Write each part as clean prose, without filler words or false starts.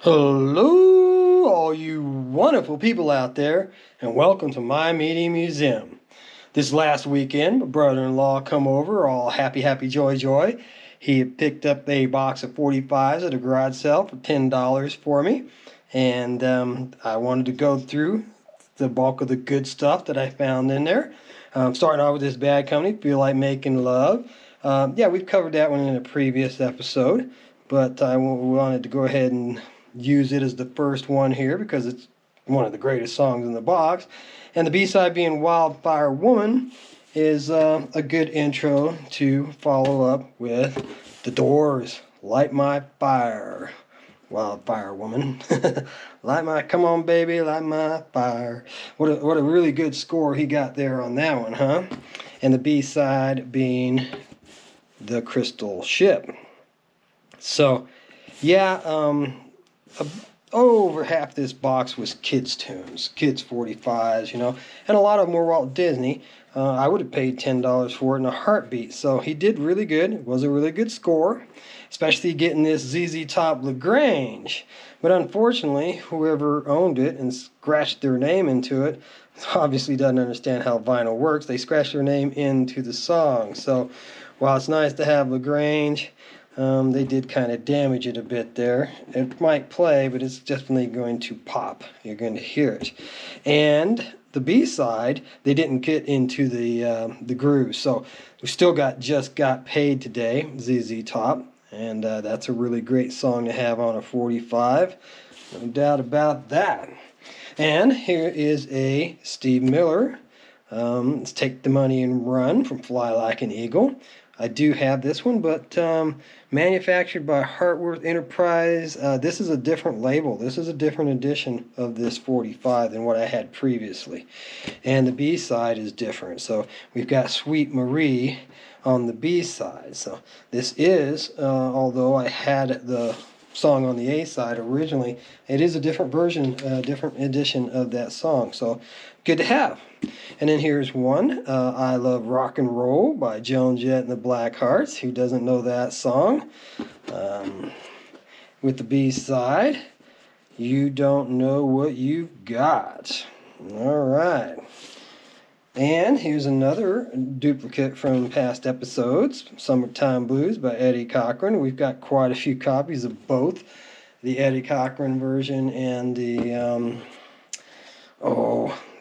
Hello, all you wonderful people out there, and welcome to my media museum. This last weekend, my brother-in-law come over, all happy, happy, joy, joy. He had picked up a box of 45s at a garage sale for $10 for me, and I wanted to go through the bulk of the good stuff that I found in there. Starting off with this bad company, Feel Like Making Love. Yeah, we've covered that one in a previous episode, but I wanted to go ahead and use it as the first one here because it's one of the greatest songs in the box. And the B-side being Wildfire Woman is a good intro to follow up with The Doors, Light My Fire. Wildfire Woman. Come on baby, light my fire. What a really good score he got there on that one, huh? And the B-side being The Crystal Ship. So, yeah, over half this box was kids' tunes, kids' 45s, and a lot of them were Walt Disney. I would have paid $10 for it in a heartbeat. So he did really good. It was a really good score, especially getting this ZZ Top LaGrange. But unfortunately, whoever owned it and scratched their name into it obviously doesn't understand how vinyl works. They scratched their name into the song. So while it's nice to have LaGrange, they did kind of damage it a bit there. It might play, but it's definitely going to pop. You're going to hear it. And the B-side, they didn't get into the groove. So we still got Just Got Paid today, ZZ Top. And that's a really great song to have on a 45. No doubt about that. And here is a Steve Miller. Let's Take the Money and Run from Fly Like an Eagle. I do have this one, but manufactured by Hartworth Enterprise. This is a different label. This is a different edition of this 45 than what I had previously. And the B-side is different. So we've got Sweet Marie on the B-side. So this is, although I had the song on the A-side originally, it is a different version, different edition of that song. So good to have. And then here's one, I Love Rock and Roll by Joan Jett and the Blackhearts. Who doesn't know that song? With the B-side, You Don't Know What You've Got. All right. And here's another duplicate from past episodes, Summertime Blues by Eddie Cochran. We've got quite a few copies of both, the Eddie Cochran version and the,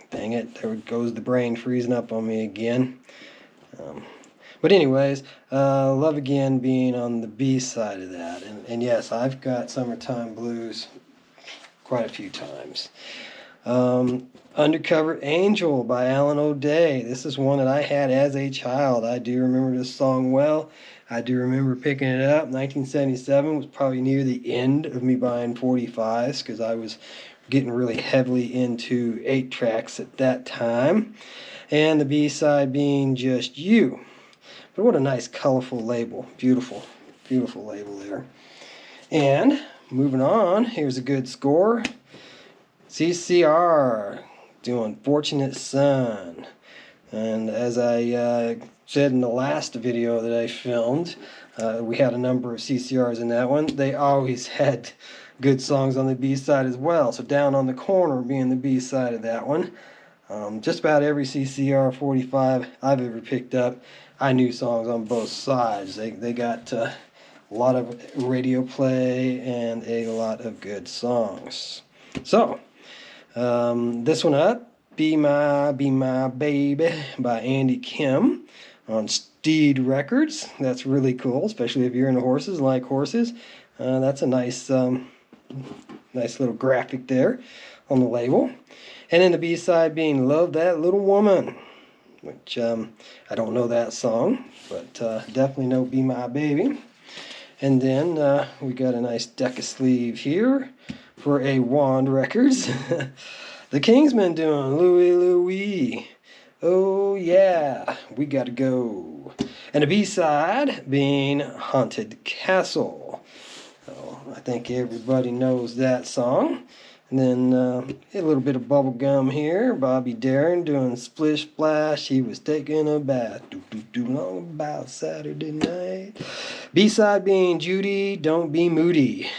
dang it, there goes the brain freezing up on me again. But anyways, Love Again being on the B-side of that. And yes, I've got Summertime Blues quite a few times. Undercover Angel by Alan O'Day. This is one that I had as a child. I do remember this song well. I do remember picking it up. 1977 was probably near the end of me buying 45s because I was getting really heavily into 8-tracks at that time. And the B-side being Just You. But what a nice colorful label. Beautiful, beautiful label there. And moving on, here's a good score. CCR doing Fortunate Son. And as I said in the last video that I filmed, we had a number of CCRs in that one. They always had good songs on the B-side as well. So Down on the Corner being the B-side of that one. Just about every CCR 45 I've ever picked up, I knew songs on both sides. They got a lot of radio play and a lot of good songs. So, this one up, Be My Baby by Andy Kim on Steed Records. That's really cool, especially if you're into horses, like horses. That's a nice little graphic there on the label. And then the B-side being Love That Little Woman, which I don't know that song, but definitely know Be My Baby. And then we got a nice deck of sleeve here for a Wand Records. The Kingsmen doing Louie Louie. Oh yeah, we gotta go. And the B-side being Haunted Castle. So I think everybody knows that song. And then a little bit of bubblegum here. Bobby Darin doing Splish Splash. He was taking a bath. Long about Saturday night. B-side being Judy, Don't Be Moody.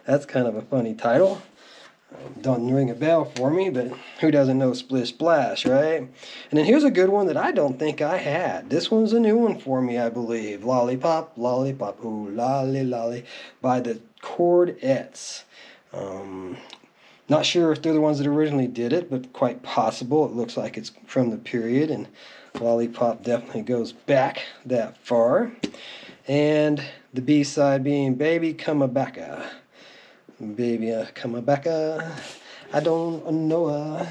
That's kind of a funny title. Doesn't ring a bell for me, but who doesn't know Splish Splash, right? And then here's a good one that I don't think I had. This one's a new one for me, I believe. Lollipop, Lollipop, ooh, lolly, lolly, by the Chordettes. Not sure if they're the ones that originally did it, but quite possible. It looks like it's from the period, and Lollipop definitely goes back that far. And the B-side being Baby Come Back. Baby, come back, I don't know.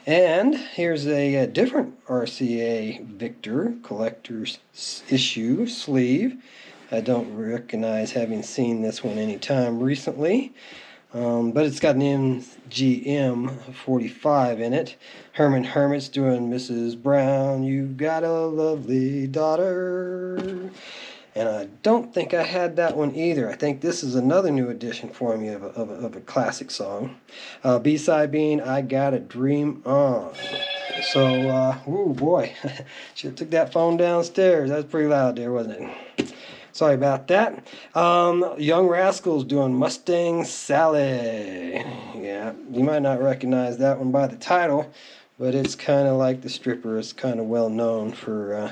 And here's a different RCA Victor collector's issue sleeve. I don't recognize having seen this one any time recently, but it's got an MGM 45 in it. Herman Hermit's doing Mrs. Brown, you've got a lovely daughter. And I don't think I had that one either. I think this is another new edition for me of a classic song. B-side being I Got a Dream On. So, ooh boy, should have took that phone downstairs. That was pretty loud there, wasn't it? Sorry about that. Young Rascals doing Mustang Sally. Yeah, you might not recognize that one by the title, but it's kind of like the stripper. It's kind of well known for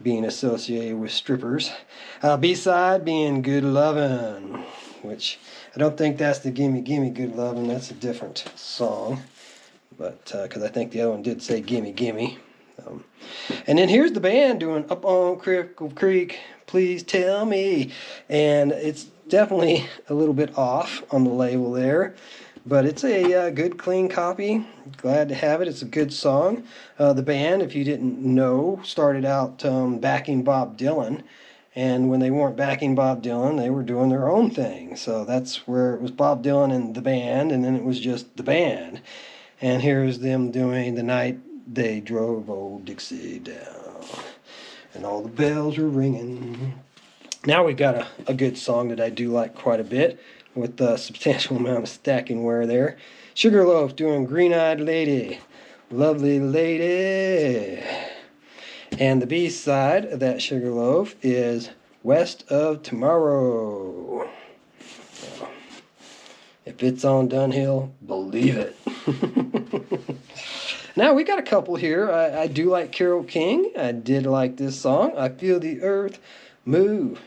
being associated with strippers. B-side being Good Lovin', which I don't think that's the Gimme Gimme Good Lovin'. That's a different song, but because I think the other one did say Gimme Gimme. And then here's the band doing Up on Cripple Creek, Please Tell Me. And it's definitely a little bit off on the label there, but it's a good, clean copy. Glad to have it. It's a good song. The band, if you didn't know, started out backing Bob Dylan. And when they weren't backing Bob Dylan, they were doing their own thing. So that's where it was Bob Dylan and the band, and then it was just the band. And here's them doing The Night They Drove Old Dixie Down. And all the bells were ringing. Now we've got a good song that I do like quite a bit, with a substantial amount of stacking wear there. Sugarloaf doing Green-Eyed Lady, Lovely Lady. And the B-side of that Sugarloaf is West of Tomorrow. If it's on Dunhill, believe it. Now we got a couple here. I do like Carole King. I did like this song. I Feel the Earth Move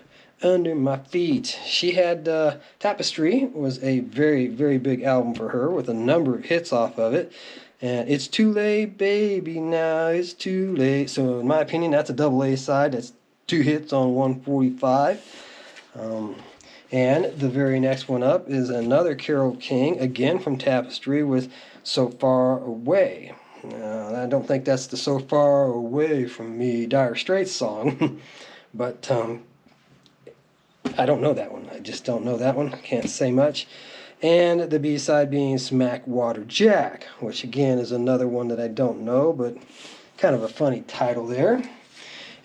Under My Feet. She had Tapestry was a very, very big album for her with a number of hits off of it. And It's Too Late, Baby, Now It's Too Late. So in my opinion, that's a double A side. That's 2 hits on 145. And the very next one up is another Carole King, again from Tapestry, with So Far Away. I don't think that's the So Far Away From Me Dire Straits song, but I don't know that one. I just don't know that one. I can't say much. And the B-side being Smack Water Jack, which again is another one that I don't know, but kind of a funny title there.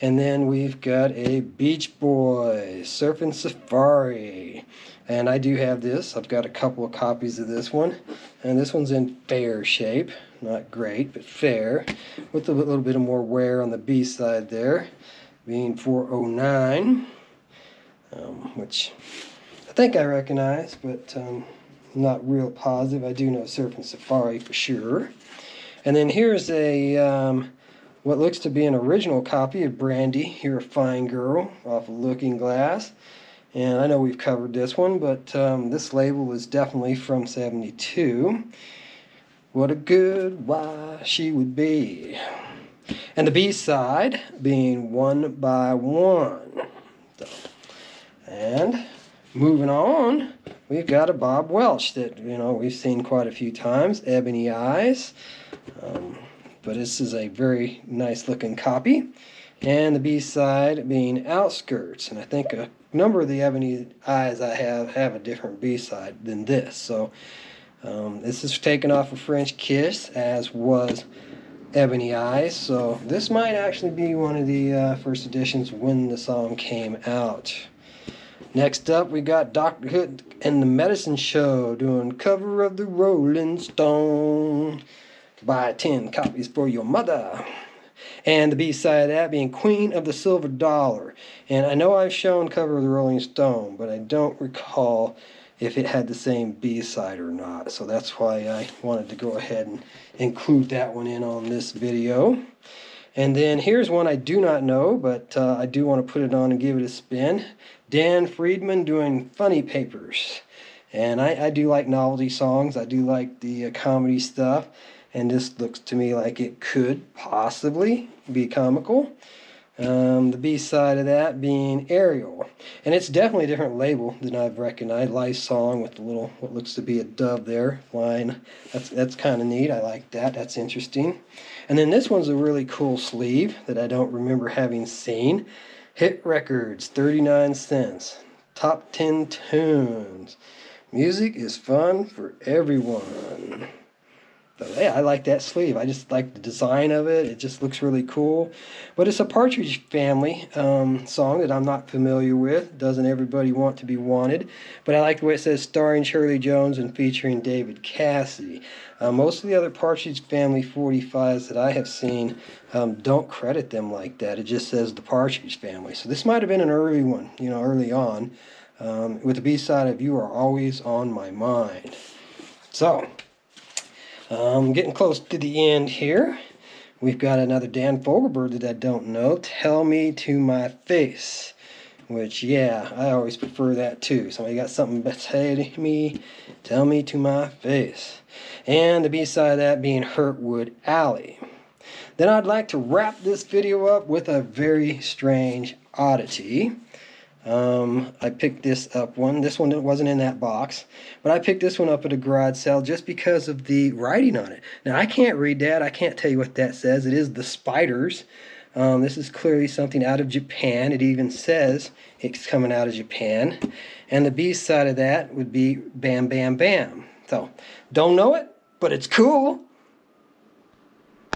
And then we've got a Beach Boys, Surfing Safari. And I do have this. I've got a couple of copies of this one. And this one's in fair shape. Not great, but fair. With a little bit of more wear on the B-side there, being 409. Which I think I recognize, but not real positive. I do know Surfing Safari for sure. And then here's a what looks to be an original copy of Brandy, You're a Fine Girl, off of Looking Glass. And I know we've covered this one, but this label is definitely from 72. What a good wife she would be. And the B-side being One by One. So, and moving on, we've got a Bob Welch that, we've seen quite a few times, Ebony Eyes. But this is a very nice looking copy. And the B-side being Outskirts. And I think a number of the Ebony Eyes I have a different B-side than this. So this is taken off of French Kiss, as was Ebony Eyes. So this might actually be one of the first editions when the song came out. Next up, we got Dr. Hood and the Medicine Show doing Cover of the Rolling Stone. Buy 10 copies for your mother. And the B-side of that being Queen of the Silver Dollar. And I know I've shown Cover of the Rolling Stone, but I don't recall if it had the same B-side or not. So that's why I wanted to go ahead and include that one in on this video. And then here's one I do not know, but I do want to put it on and give it a spin. Dan Friedman doing Funny Papers. And I do like novelty songs. I do like the comedy stuff. And this looks to me like it could possibly be comical. The B-side of that being Ariel. And it's definitely a different label than I've recognized. Live song with the little, what looks to be a dove there flying. That's kind of neat. I like that. That's interesting. And then this one's a really cool sleeve that I don't remember having seen. Hit Records, 39 cents. Top 10 tunes. Music is fun for everyone. So, yeah, I like that sleeve. I just like the design of it. It just looks really cool. But it's a Partridge Family song that I'm not familiar with. Doesn't Everybody Want to Be Wanted? But I like the way it says starring Shirley Jones and featuring David Cassidy. Most of the other Partridge Family 45s that I have seen don't credit them like that. It just says the Partridge Family. So this might have been an early one, early on. With the B-side of You Are Always on My Mind. So, getting close to the end here. We've got another Dan Fogelberg that I don't know. Tell Me to My Face. Which, yeah, I always prefer that too. Somebody got something to say to me, tell me to my face. And the B-side of that being Hurtwood Alley. Then I'd like to wrap this video up with a very strange oddity. I picked this up one. This one wasn't in that box, but I picked this one up at a garage sale just because of the writing on it. Now, I can't read that. I can't tell you what that says. It is the Spiders. This is clearly something out of Japan. It even says it's coming out of Japan. And the B-side of that would be Bam Bam Bam. So, don't know it, but it's cool.